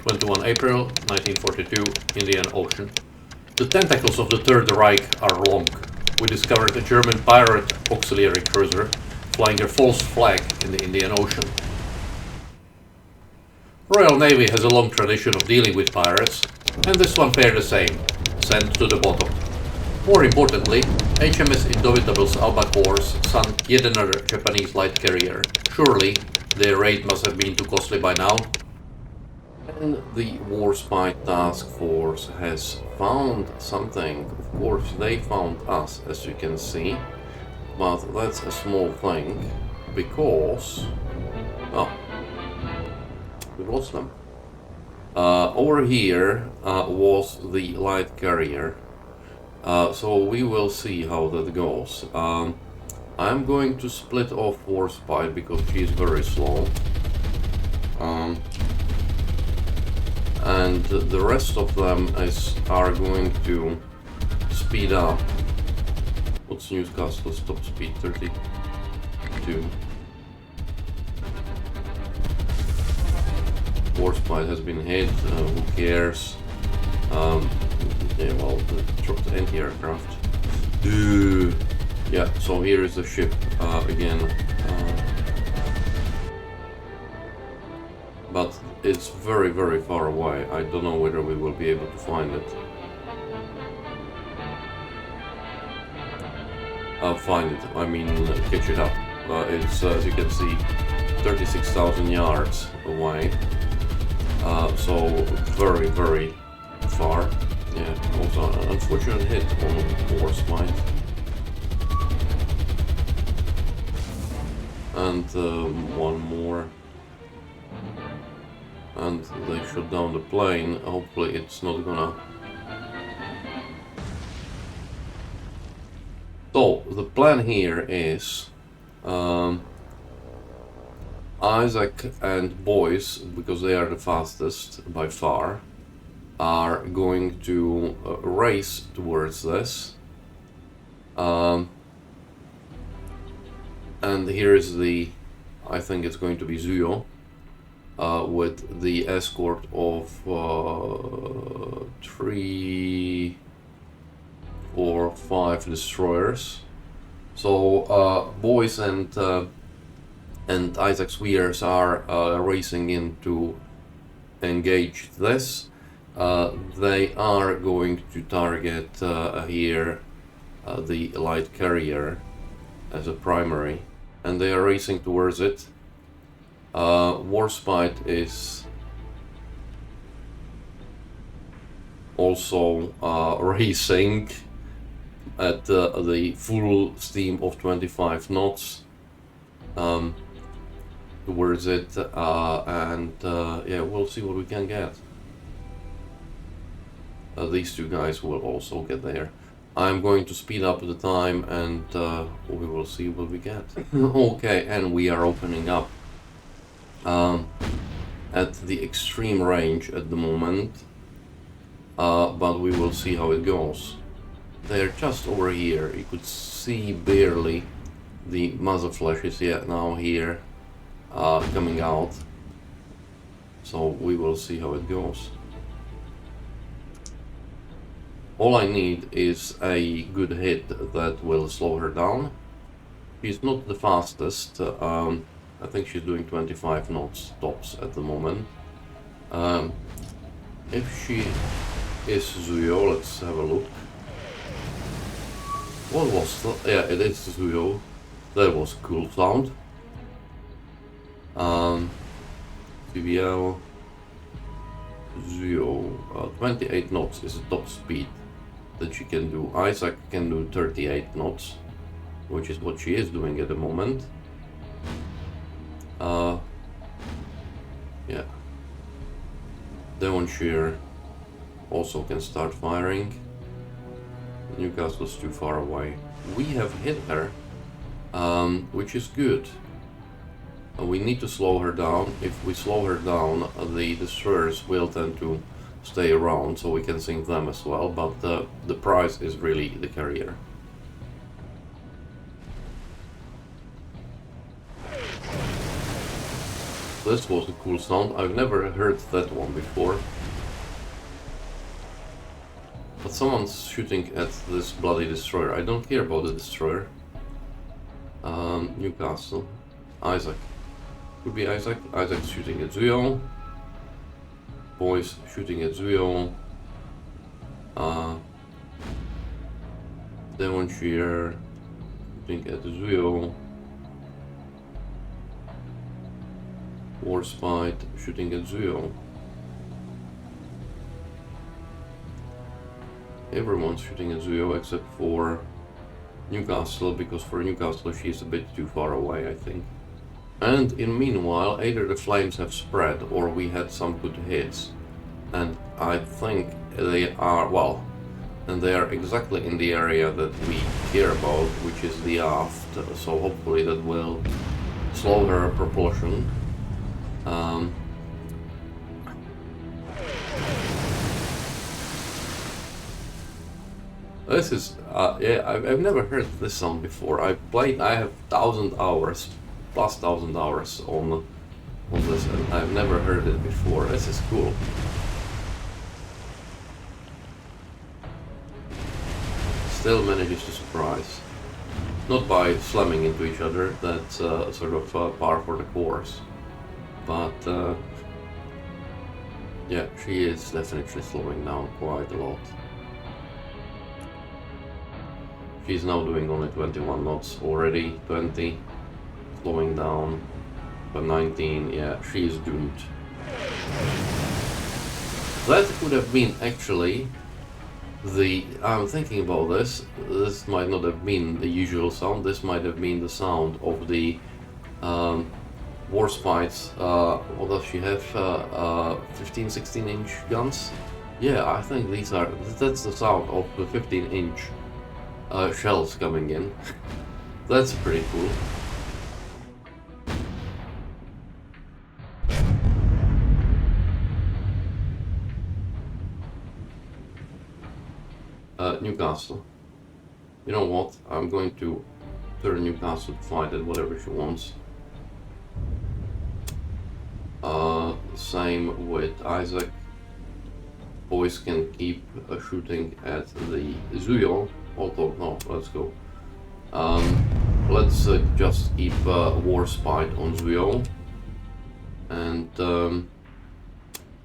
21 April 1942, Indian Ocean. The tentacles of the Third Reich are long. We discovered a German pirate auxiliary cruiser flying a false flag in the Indian Ocean. Royal Navy has a long tradition of dealing with pirates, and this one fared the same, sent to the bottom. More importantly, HMS Indomitable's albacores sunk yet another Japanese light carrier. Surely, their raid must have been too costly by now. And the Warspite task force has found something. Of course, they found us, as you can see, but that's a small thing, because... oh, we've lost them. Over here was the light carrier, so we will see how that goes. I'm going to split off Warspite because she's very slow, and the rest of them are going to speed up. What's Newcastle's top speed? 32. Warspite has been hit, who cares? Yeah, well, dropped the anti-aircraft. Yeah, so here is the ship again. But it's very, very far away. I don't know whether we will be able to find it. I mean, catch it up. It's, as you can see, 36,000 yards away. So very, very far. Yeah, also an unfortunate hit on Warspite. And one more. And they shut down the plane. Hopefully it's not gonna... So, the plan here is Isaac and Boyce, because they are the fastest by far, are going to race towards this. And here is the, I think it's going to be Zuyo, with the escort of 3, 4, 5 destroyers. So Boyce and Isaac Swears are racing in to engage this. They are going to target here the light carrier as a primary, and they are racing towards it. Warspite is also racing at the full steam of 25 knots towards it, and yeah, we'll see what we can get. These two guys will also get there. I'm going to speed up the time, and we will see what we get. Okay, and we are opening up at the extreme range at the moment, but we will see how it goes. They're just over here. You could see barely the muzzle flashes yet now here coming out, so we will see how it goes. All I need is a good hit that will slow her down. She's not the fastest. I think she's doing 25 knots tops at the moment. If she is Zuyo, let's have a look. What was that? Yeah, it is Zuyo. That was a cool sound. CVL Zuyo, 28 knots is the top speed that she can do. Isaac can do 38 knots, which is what she is doing at the moment. Yeah. Devonshire also can start firing. Newcastle's too far away. We have hit her, which is good. We need to slow her down. If we slow her down, the destroyers will tend to stay around, so we can sink them as well, but the prize is really the carrier. this was a cool sound. I've never heard that one before. But someone's shooting at this bloody destroyer. I don't care about the destroyer. Newcastle. Isaac. Could be Isaac. Isaac's shooting at Zuyo. Boys shooting at Zuyo. Devonshire shooting at Zuyo. Warspite shooting at Zuyo. Everyone's shooting at Zuyo except for Newcastle, because for Newcastle she's a bit too far away, I think. And in meanwhile, either the flames have spread or we had some good hits. And I think they are, well, and they are exactly in the area that we care about, which is the aft. So hopefully that will slow her propulsion. This is, yeah, I've never heard this sound before. I have 1,000 hours, plus 1,000 hours on this, and I've never heard it before. This is cool. Still manages to surprise. Not by slamming into each other, that's sort of par for the course. But, yeah, she is definitely slowing down quite a lot. She's now doing only 21 knots already, 20, slowing down, but 19, yeah, she is doomed. That could have been actually I'm thinking about this might not have been the usual sound, this might have been the sound of the Warspite's, what does she have, 15-16 inch guns? Yeah, I think that's the sound of the 15-inch shells coming in. That's pretty cool. Newcastle. You know what? I'm going to turn Newcastle to fight at whatever she wants. Same with Isaac. Boys can keep shooting at the Zuyo. Although, no, let's go. Let's just keep Warspite on Zuyo. And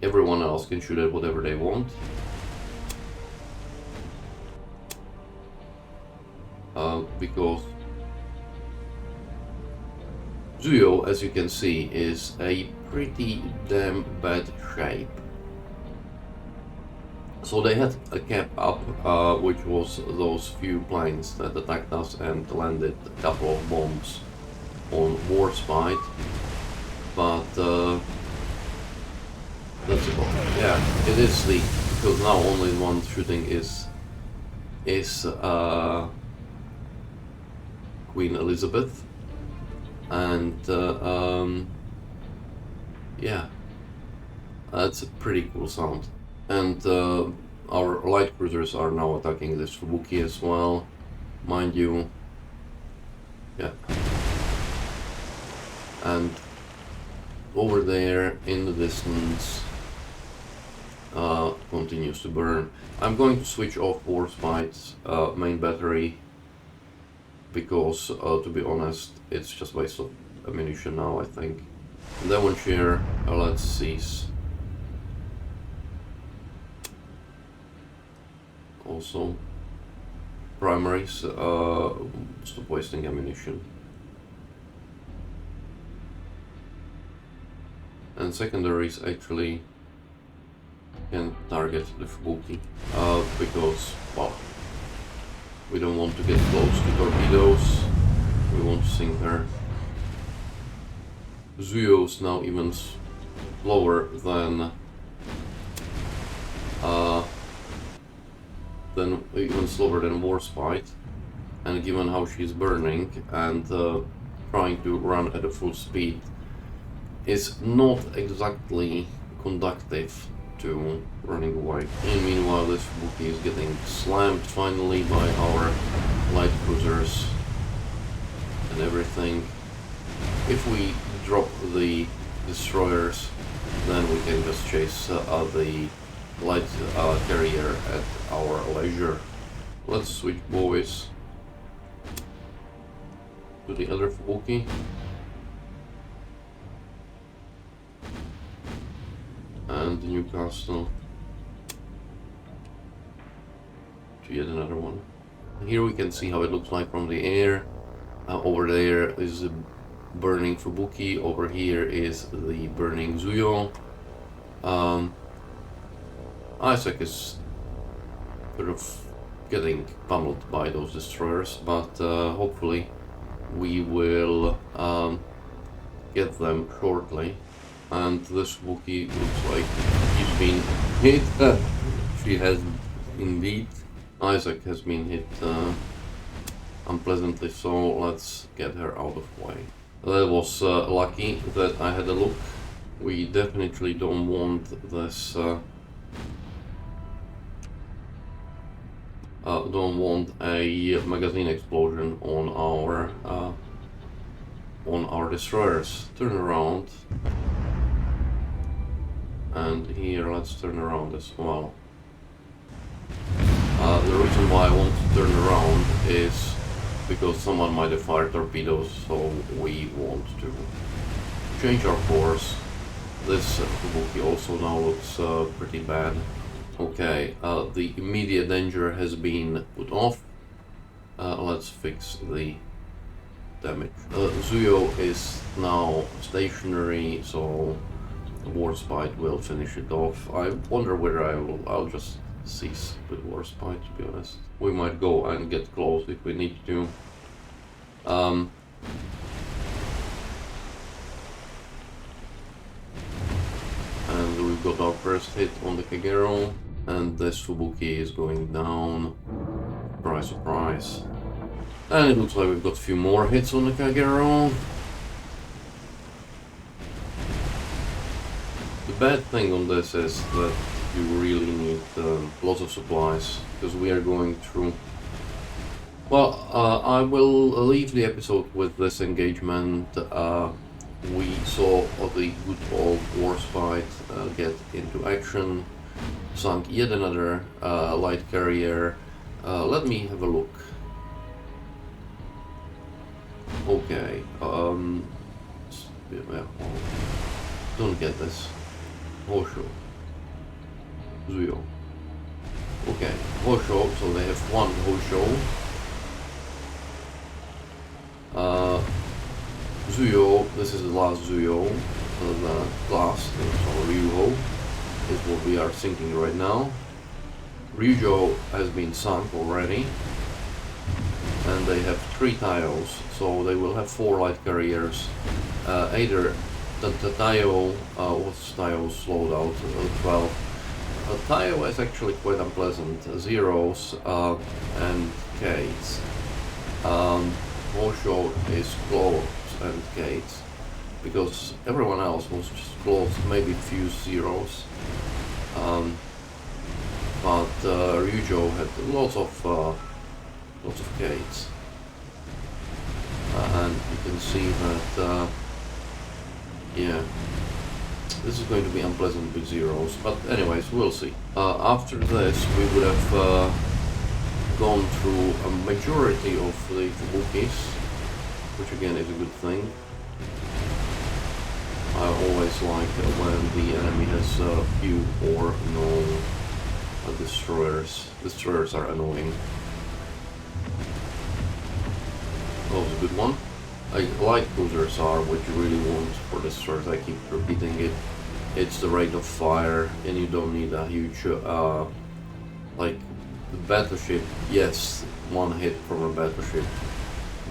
everyone else can shoot at whatever they want. Because Zuyo, as you can see, is a pretty damn bad shape. So they had a cap up, which was those few planes that attacked us and landed a couple of bombs on Warspite. But that's about it. Yeah, it is the, because now only one shooting is Queen Elizabeth, and yeah, that's a pretty cool sound. And our light cruisers are now attacking this Wookiee as well, mind you. Yeah, and over there in the distance continues to burn. I'm going to switch off Warspite's main battery, because to be honest, it's just waste of ammunition now, I think. Devonshire, let's cease. Also, primaries, stop wasting ammunition. And secondaries actually can target the Wookiee, because, well, we don't want to get close to torpedoes, we want to sink her. Zuyo's now even slower than even slower than Warspite, and given how she's burning and trying to run at a full speed is not exactly conducive to running away. And meanwhile, this Wookiee is getting slammed finally by our light cruisers and everything. If we drop the destroyers, then we can just chase the light carrier at our leisure. Let's switch boys to the other Fubuki. And the Newcastle to yet another one. Here we can see how it looks like from the air. Over there is the burning Fubuki, over here is the burning Zuyo. Isaac is sort of getting pummeled by those destroyers, but hopefully we will get them shortly. And this Wookiee looks like he's been hit. She has indeed. Isaac has been hit unpleasantly, so let's get her out of the way. That was lucky that I had a look. We definitely don't want this. Don't want a magazine explosion on our destroyers. Turn around. And here, let's turn around as well. The reason why I want to turn around is because someone might have fired torpedoes, so we want to change our course. This Fubuki also now looks pretty bad. Okay, the immediate danger has been put off. Let's fix the damage. Zuyo is now stationary, so Warspite will finish it off. I wonder whether I'll just cease with Warspite, to be honest. We might go and get close if we need to. And we've got our first hit on the Kagero, and this Fubuki is going down. Surprise, surprise. And it looks like we've got a few more hits on the Kagero. The bad thing on this is that you really need lots of supplies, because we are going through... Well, I will leave the episode with this engagement. We saw the good old Warspite get into action, sunk yet another light carrier. Let me have a look. Okay, don't get this. Hosho. Zuyo. Okay, Hosho, so they have one Hosho. Zuyo, this is the last Zuyo. The last, so Ryuho is what we are sinking right now. Ryujo has been sunk already. And they have 3 Taios, so they will have 4 light carriers. Either the Taio, what's Taio slowed out? 12. Taio is actually quite unpleasant. Zeros and Kates. Hosho is close and Kates, because everyone else was just close, maybe a few zeros. But Ryujo had lots of Kates. And you can see that, yeah, this is going to be unpleasant with zeros, but anyways, we'll see. After this, we would have gone through a majority of the Fubukis, which again is a good thing. I always like when the enemy has few or no destroyers. Destroyers are annoying. That was a good one. Light cruisers are what you really want for destroyers. I keep repeating it. It's the rate of fire, and you don't need a huge, like the battleship. Yes, one hit from a battleship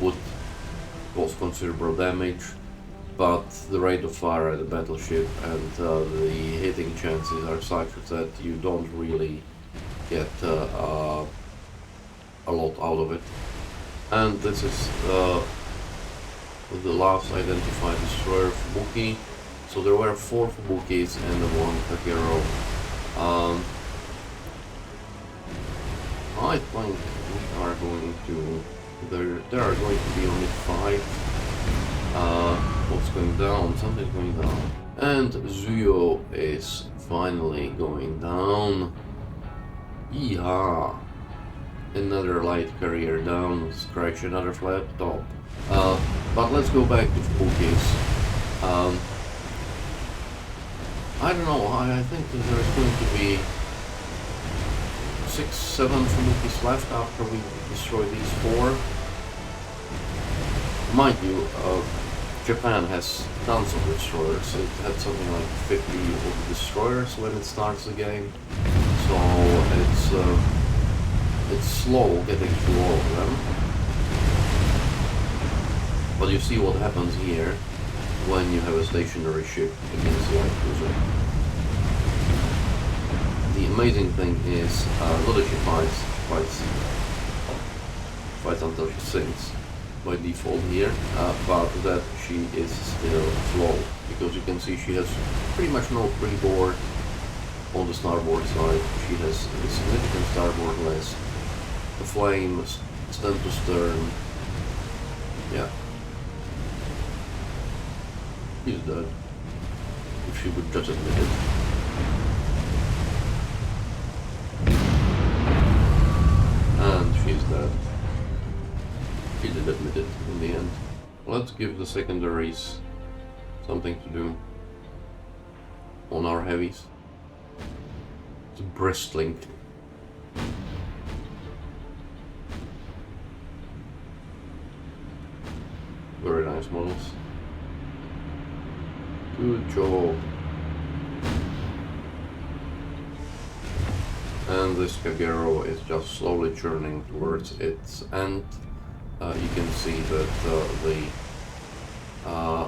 would cause considerable damage, but the rate of fire at the battleship and the hitting chances are such that you don't really get a lot out of it. And this is the last identified destroyer Fubuki. So there were 4 Fubukis and 1 Kagero. I think we are going to... There are going to be only 5. What's going down? Something's going down. And Zuyo is finally going down. Yeehaw! Another light carrier down, scratch another flat top. But let's go back to Focus. I don't know, I think that there's going to be 6-7 Focus left after we destroy these 4. Mind you, Japan has tons of destroyers. It had something like 50 of destroyers when it starts the game, so it's slow getting through all of them. But you see what happens here when you have a stationary ship against the light cruiser. The amazing thing is not that she fights until she sinks by default here, but that she is still slow, because you can see she has pretty much no freeboard on the starboard side. She has a significant starboard less, the flames, stem to stern, yeah. He's dead, if she would just admit it. And she's dead. He did admit it in the end. Let's give the secondaries something to do on our heavies. It's bristling. Very nice models. Good job. And this Kagero is just slowly churning towards its end. You can see that the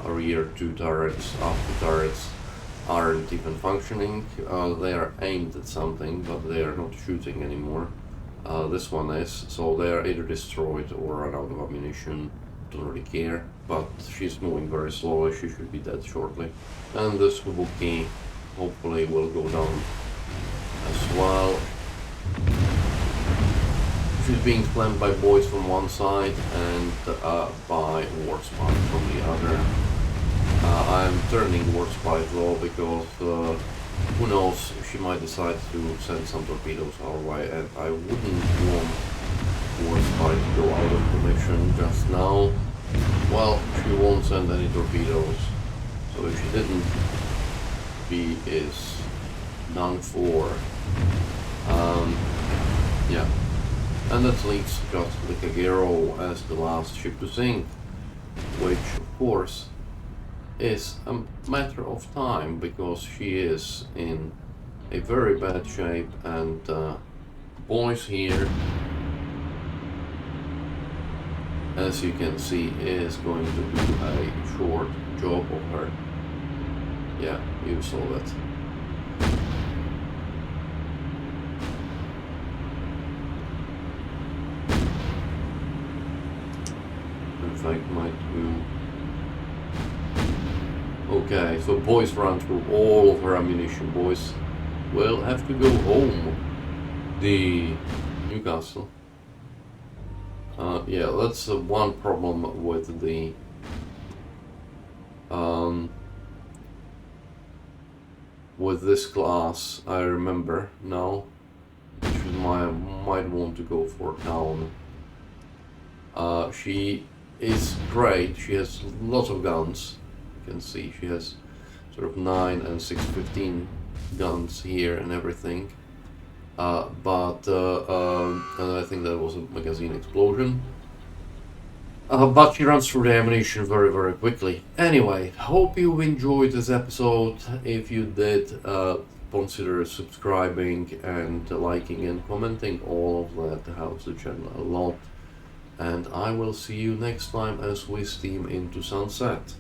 rear 2 turrets, after turrets, aren't even functioning. They are aimed at something, but they are not shooting anymore. This one is, so they are either destroyed or run out of ammunition. Don't really care, but she's moving very slowly. She should be dead shortly. And this Fubuki hopefully will go down as well. She's being flanked by boys from one side and by Warspite from the other. I'm turning Warspite low because who knows, she might decide to send some torpedoes our way, and I wouldn't want Warspite to go out of commission just now. Well, she won't send any torpedoes, so if she didn't, she is done for. Yeah. And that leaves just the Kagero as the last ship to sink, which of course is a matter of time, because she is in a very bad shape, and boys here, as you can see, is going to do a short job of her. Yeah, you saw that. Might do. Okay, so boys run through all of her ammunition. Boys will have to go home. The Newcastle. Yeah, that's one problem with the with this class. I remember now. She might want to go for town. She is great. She has lots of guns. You can see she has sort of 9 and 6.15 guns here and everything. But and I think that was a magazine explosion. But she runs through the ammunition very, very quickly. Anyway, hope you enjoyed this episode. If you did, consider subscribing and liking and commenting. All of that helps the channel a lot. And I will see you next time as we steam into sunset.